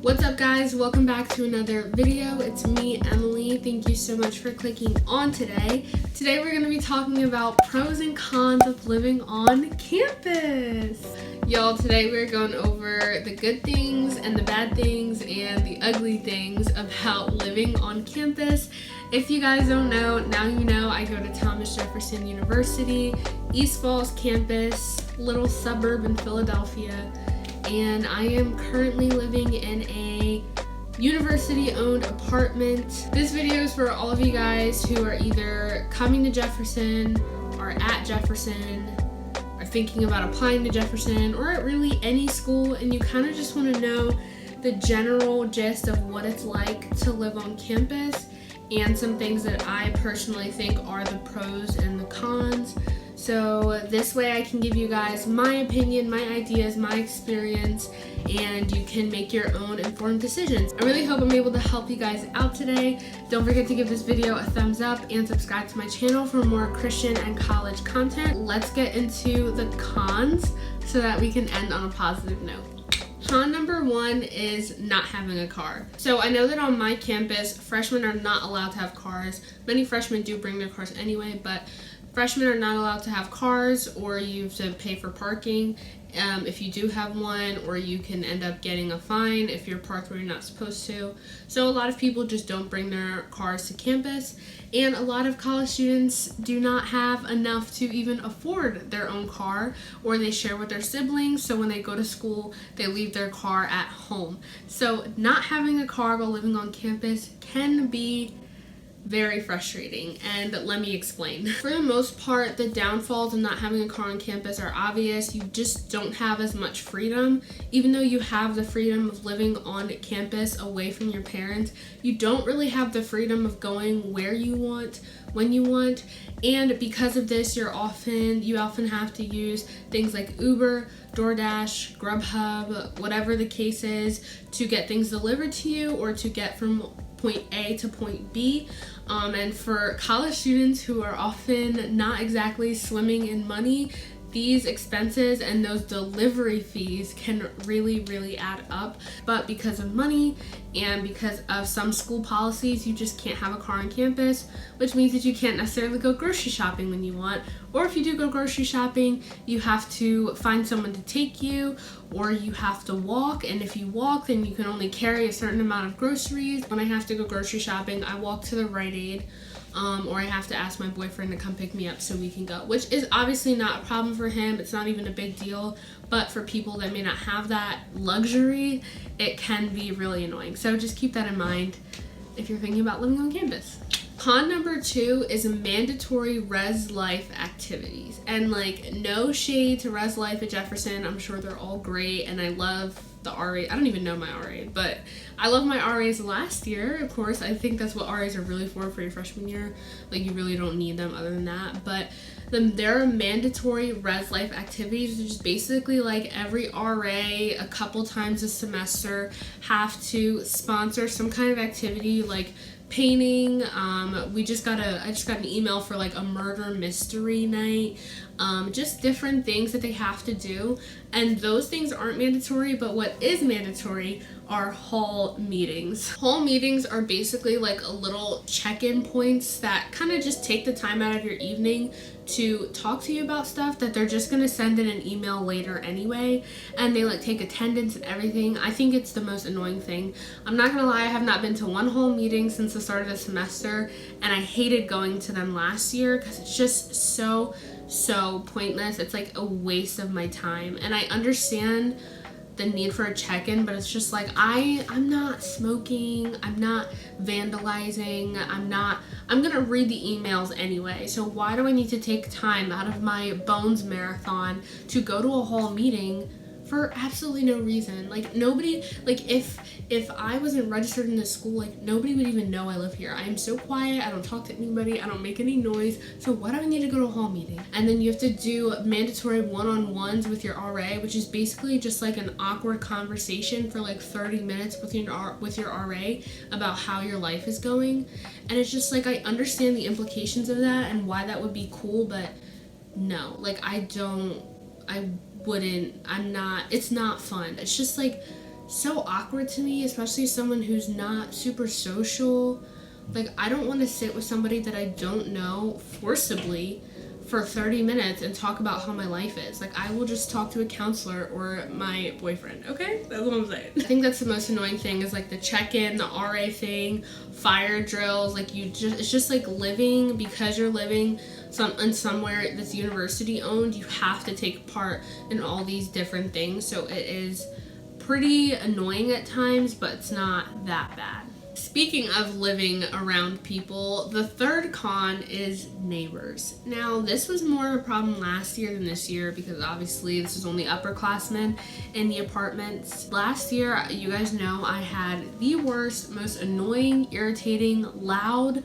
What's up guys, welcome back to another video. It's me, Emily. Thank you so much for clicking on today. Today we're going to be talking about pros and cons of living on campus. Y'all, today we're going over the good things and the bad things and the ugly things about living on campus. If you guys don't know, now you know. I go to Thomas Jefferson University, East Falls campus, little suburb in Philadelphia. And I am currently living in a university-owned apartment. This video is for all of you guys who are either coming to Jefferson or at Jefferson or thinking about applying to Jefferson or at really any school, and you kind of just want to know the general gist of what it's like to live on campus and some things that I personally think are the pros and the cons. So this way I can give you guys my opinion, my ideas, my experience, and you can make your own informed decisions. I really hope I'm able to help you guys out today. Don't forget to give this video a thumbs up and subscribe to my channel for more Christian and college content. Let's get into the cons so that we can end on a positive note. Con number one is not having a car. So I know that on my campus, freshmen are not allowed to have cars. Many freshmen do bring their cars anyway, but freshmen are not allowed to have cars, or you have to pay for parking if you do have one, or you can end up getting a fine if you're parked where you're not supposed to. So a lot of people just don't bring their cars to campus, and a lot of college students do not have enough to even afford their own car, or they share with their siblings, so when they go to school they leave their car at home. So not having a car while living on campus can be very frustrating, and let me explain. For the most part, the downfalls of not having a car on campus are obvious. You just don't have as much freedom. Even though you have the freedom of living on campus away from your parents, you don't really have the freedom of going where you want, when you want, and because of this, you often have to use things like Uber, DoorDash, Grubhub, whatever the case is, to get things delivered to you or to get from point A to point B. And for college students who are often not exactly swimming in money, these expenses and those delivery fees can really add up. But because of money and because of some school policies, you just can't have a car on campus, which means that you can't necessarily go grocery shopping when you want. Or if you do go grocery shopping, you have to find someone to take you, or you have to walk, and if you walk, then you can only carry a certain amount of groceries. When I have to go grocery shopping, I walk to the Rite Aid, or I have to ask my boyfriend to come pick me up so we can go, which is obviously not a problem for him. It's not even a big deal, but for people that may not have that luxury, it can be really annoying. So just keep that in mind if you're thinking about living on campus. Con number two is mandatory res life activities. And like, no shade to res life at Jefferson. I'm sure they're all great, and I love the RA. I don't even know my RA, but I love my RAs last year. Of course, I think that's what RAs are really for your freshman year. Like, you really don't need them other than that. But there are mandatory res life activities, which is basically like every RA a couple times a semester have to sponsor some kind of activity, like painting. I just got an email for like a murder mystery night. Just different things that they have to do, and those things aren't mandatory, but what is mandatory are hall meetings. Hall meetings are basically like a little check-in points that kind of just take the time out of your evening to talk to you about stuff that they're just gonna send in an email later anyway, and they like take attendance and everything. I think it's the most annoying thing. I'm not gonna lie, I have not been to one hall meeting since the start of the semester, and I hated going to them last year because it's just so pointless. It's like a waste of my time, and I understand the need for a check-in, but it's just like I'm not smoking, I'm not vandalizing, I'm gonna read the emails anyway, so why do I need to take time out of my Bones marathon to go to a hall meeting for absolutely no reason? Like, nobody, like, if I wasn't registered in this school, like, nobody would even know I live here. I am so quiet, I don't talk to anybody, I don't make any noise, so why do I need to go to a hall meeting? And then you have to do mandatory one-on-ones with your RA, which is basically just like an awkward conversation for like 30 minutes with your RA about how your life is going. And it's just like, I understand the implications of that and why that would be cool, but no, like, it's not fun. It's just like so awkward to me, especially someone who's not super social. Like, I don't want to sit with somebody that I don't know forcibly for 30 minutes and talk about how my life is. Like, I will just talk to a counselor or my boyfriend, okay? That's what I'm saying. I think that's the most annoying thing is like the check-in, the RA thing, fire drills. Like, it's just like living, because you're living in somewhere that's university owned, you have to take part in all these different things. So it is pretty annoying at times, but it's not that bad. Speaking of living around people, the third con is neighbors. Now, this was more of a problem last year than this year because obviously this is only upperclassmen in the apartments. Last year, you guys know, I had the worst, most annoying, irritating, loud,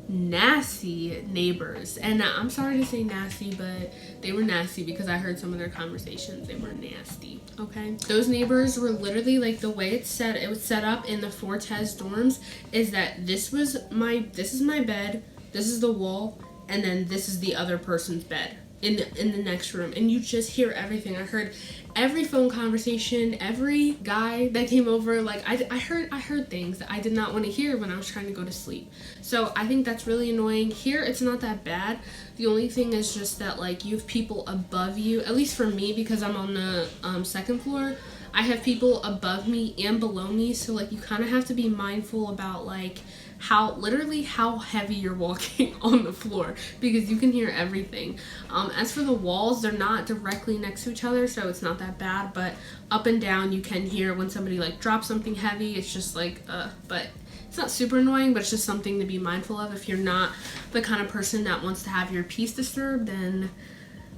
nasty neighbors. And I'm sorry to say nasty, but they were nasty because I heard some of their conversations. They were nasty, okay? Those neighbors were literally like, the way it was set up in the Fortes dorms is that this is my bed, this is the wall, and then this is the other person's bed in the next room, and you just hear everything. I heard every phone conversation, every guy that came over. Like, I heard things that I did not want to hear when I was trying to go to sleep. So I think that's really annoying. Here, it's not that bad. The only thing is just that, like, you have people above you, at least for me, because I'm on the second floor. I have people above me and below me, so like you kind of have to be mindful about like how heavy you're walking on the floor, because you can hear everything. As for the walls, they're not directly next to each other, so it's not that bad, but up and down you can hear when somebody like drops something heavy. It's just like but it's not super annoying, but it's just something to be mindful of. If you're not the kind of person that wants to have your peace disturbed, then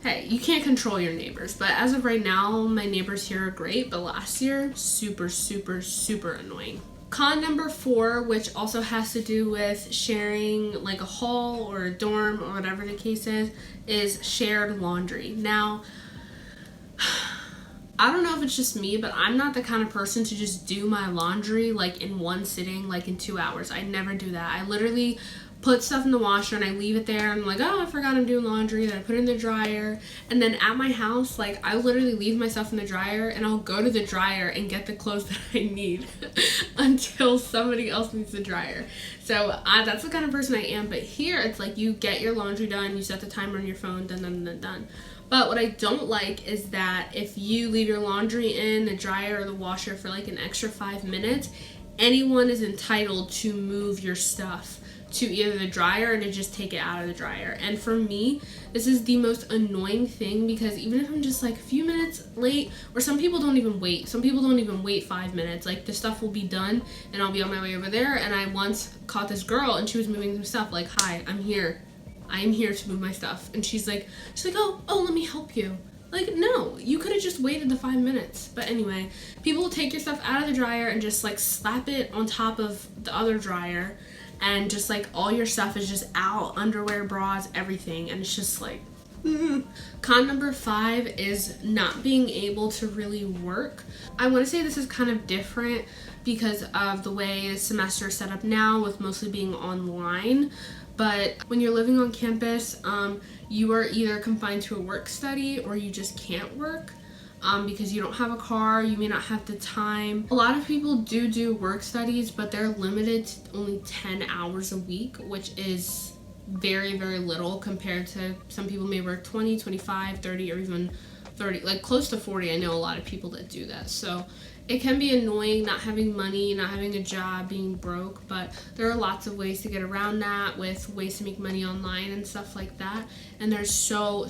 hey, you can't control your neighbors. But as of right now, my neighbors here are great, but last year, super, super, super annoying. Con number 4, which also has to do with sharing like a hall or a dorm or whatever the case is shared laundry. Now, I don't know if it's just me, but I'm not the kind of person to just do my laundry like in one sitting, like in 2 hours. I never do that. I literally put stuff in the washer and I leave it there. I'm like, oh, I forgot I'm doing laundry. Then I put it in the dryer. And then at my house, like, I literally leave my stuff in the dryer and I'll go to the dryer and get the clothes that I need until somebody else needs the dryer. So that's the kind of person I am. But here, it's like you get your laundry done, you set the timer on your phone, done. But what I don't like is that if you leave your laundry in the dryer or the washer for like an extra 5 minutes, anyone is entitled to move your stuff to either the dryer or to just take it out of the dryer. And for me, this is the most annoying thing, because even if I'm just like a few minutes late, or some people don't even wait 5 minutes, like the stuff will be done and I'll be on my way over there. And I once caught this girl and she was moving some stuff, like, hi, I am here to move my stuff. And she's like, oh, let me help you. Like, no, you could have just waited the 5 minutes. But anyway, people will take your stuff out of the dryer and just like slap it on top of the other dryer, and just like all your stuff is just out, underwear, bras, everything, and it's just like Con number 5 is not being able to really work. I want to say this is kind of different because of the way the semester is set up now, with mostly being online. But when you're living on campus, you are either confined to a work study or you just can't work. Because you don't have a car, you may not have the time. A lot of people do work studies, but they're limited to only 10 hours a week, which is very, very little compared to some people may work 20, 25, 30, or even 30, like close to 40. I know a lot of people that do that. So it can be annoying not having money, not having a job, being broke, but there are lots of ways to get around that, with ways to make money online and stuff like that. And there's so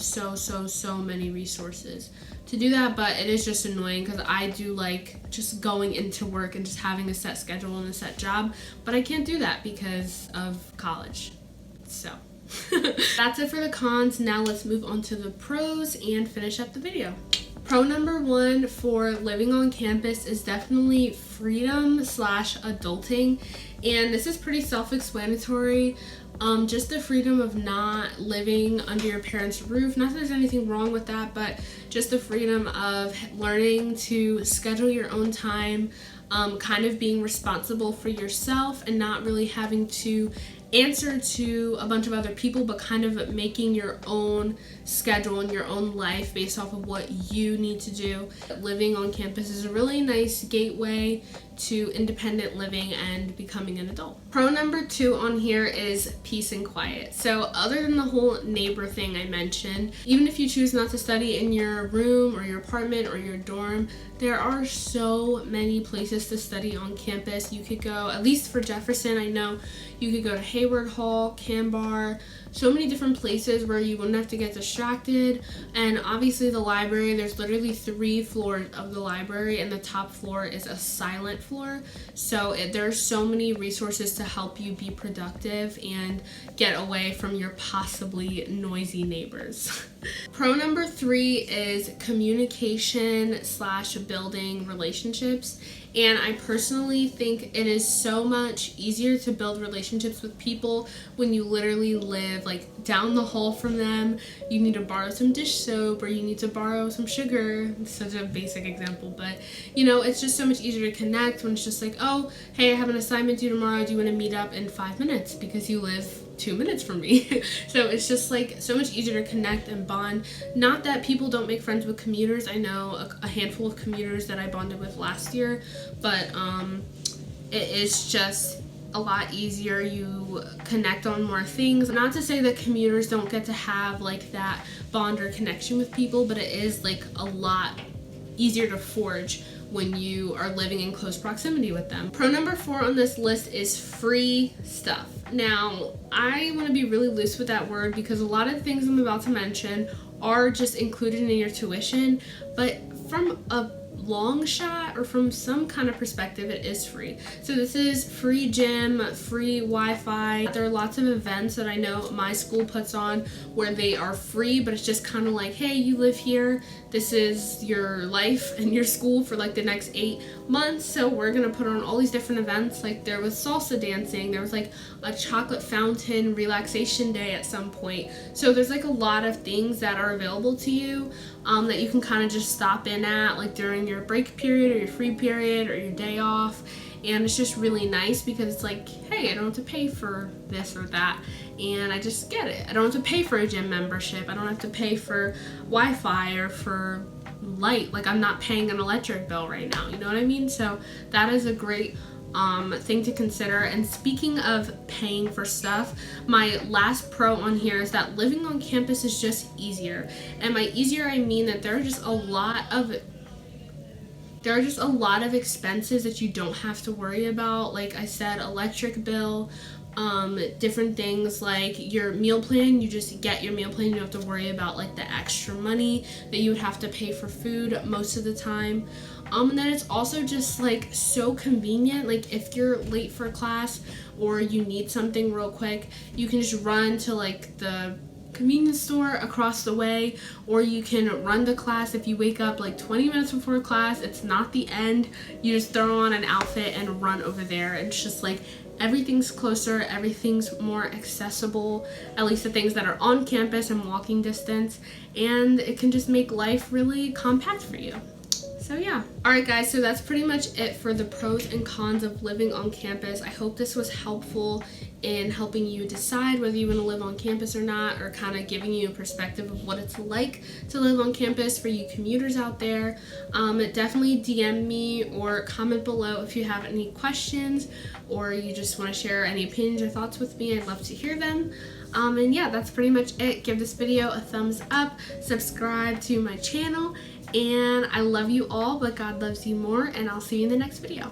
many resources to do that, but it is just annoying because I do like just going into work and just having a set schedule and a set job, but I can't do that because of college. So that's it for the cons. Now let's move on to the pros and finish up the video. Pro number 1 for living on campus is definitely freedom/adulting, and this is pretty self-explanatory. Just the freedom of not living under your parents' roof. Not that there's anything wrong with that, but just the freedom of learning to schedule your own time, kind of being responsible for yourself and not really having to answer to a bunch of other people, but kind of making your own schedule and your own life based off of what you need to do. Living on campus is a really nice gateway to independent living and becoming an adult. Pro number 2 on here is peace and quiet. So other than the whole neighbor thing I mentioned, even if you choose not to study in your room or your apartment or your dorm, there are so many places to study on campus. You could go, at least for Jefferson, I know you could go to Hayward Hall, Cambar, so many different places where you wouldn't have to get distracted. And obviously the library, there's literally 3 floors of the library, and the top floor is a silent floor. So there are so many resources to help you be productive and get away from your possibly noisy neighbors. Pro number 3 is communication / building relationships. And I personally think it is so much easier to build relationships with people when you literally live like down the hall from them. You need to borrow some dish soap, or you need to borrow some sugar. It's such a basic example, but you know, it's just so much easier to connect when it's just like, oh, hey, I have an assignment due tomorrow. Do you want to meet up in 5 minutes because you live 2 minutes from me? So it's just like so much easier to connect and bond. Not that people don't make friends with commuters. I know a handful of commuters that I bonded with last year, but it is just a lot easier. You connect on more things. Not to say that commuters don't get to have like that bond or connection with people, but it is like a lot easier to forge when you are living in close proximity with them. Pro number 4 on this list is free stuff. Now, I want to be really loose with that word because a lot of the things I'm about to mention are just included in your tuition, but from a long shot or from some kind of perspective, it is free. So this is free gym, free Wi-Fi. There are lots of events that I know my school puts on where they are free, but it's just kind of like, hey, you live here, this is your life and your school for like the next 8 months, so we're gonna put on all these different events. Like there was salsa dancing, there was like a chocolate fountain relaxation day at some point. So there's like a lot of things that are available to you that you can kind of just stop in at like during your break period or your free period or your day off. And it's just really nice because it's like, hey, I don't have to pay for this or that, and I just get it. I don't have to pay for a gym membership. I don't have to pay for Wi-Fi or for light. Like I'm not paying an electric bill right now, you know what I mean? So that is a great thing to consider. And speaking of paying for stuff, my last pro on here is that living on campus is just easier. And by easier, I mean that there are just a lot of expenses that you don't have to worry about. Like I said, electric bill, different things like your meal plan. You just get your meal plan. You don't have to worry about like the extra money that you would have to pay for food most of the time. And then it's also just like so convenient. Like if you're late for class or you need something real quick, you can just run to like the convenience store across the way, or you can run to class. If you wake up like 20 minutes before class, it's not the end. You just throw on an outfit and run over there. It's just like everything's closer, everything's more accessible, at least the things that are on campus and walking distance, and it can just make life really compact for you. So yeah. Alright guys, so that's pretty much it for the pros and cons of living on campus. I hope this was helpful in helping you decide whether you want to live on campus or not, or kind of giving you a perspective of what it's like to live on campus for you commuters out there. Definitely DM me or comment below if you have any questions or you just want to share any opinions or thoughts with me. I'd love to hear them. And yeah, that's pretty much it. Give this video a thumbs up, subscribe to my channel, and I love you all, but God loves you more, and I'll see you in the next video.